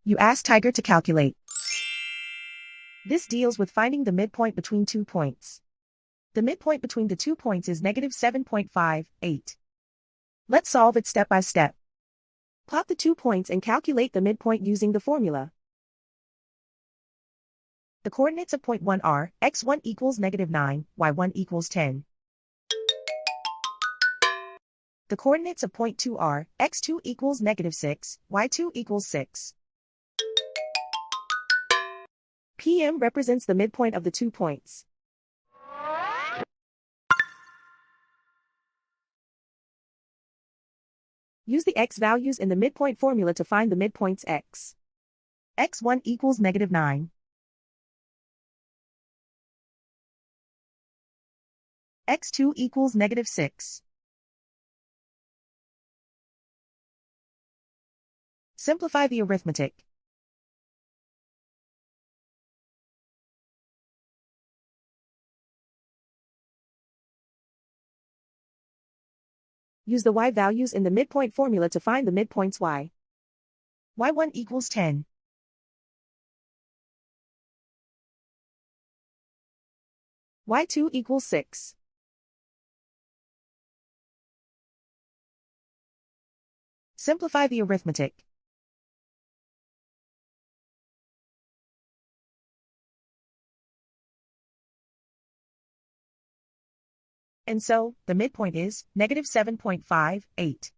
You ask Tiger to calculate. This deals with finding the midpoint between 2 points. The midpoint between the 2 points is -7.58. Let's solve it step by step. Plot the 2 points and calculate the midpoint using the formula. The coordinates of point 1 are x1 equals -9, y1 equals 10. The coordinates of point 2 are x2 equals -6, y2 equals 6. PM represents the midpoint of the 2 points. Use the x values in the midpoint formula to find the midpoints x. x1 equals -9. x2 equals -6. Simplify the arithmetic. Use the y values in the midpoint formula to find the midpoints y. y1 equals 10. y2 equals 6. Simplify the arithmetic. And so, the midpoint is -7.58.